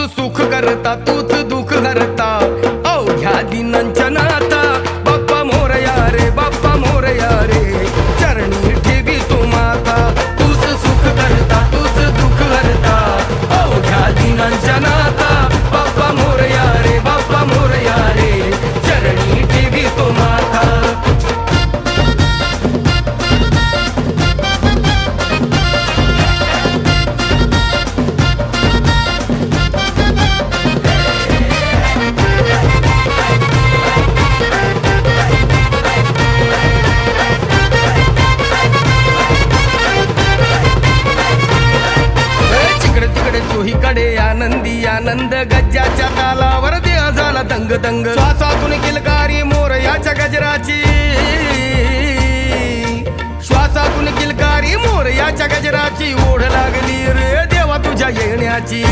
सुख करता तूच दुःख करता अवघ्या दिनांच्या नाता बाप्पा मोरया रे बाप्पा मोरया रे चरणी ठेवी तू माता तूच सुख करता तूच दुःख करता अवघ्या दिनांच्या नाता बाप्पा मोरया रे बाप्पा मोरया रे चरणी ठेवी तू माता चोहीकडे आनंदी आनंद गज्जाच्या तालावर देह झाला दंग दंग श्वासातून किलकारी मोरयाच्या गजराची श्वासातून किलकारी मोरयाच्या गजराची ओढ लागली रे देवा तुझ्या येण्याची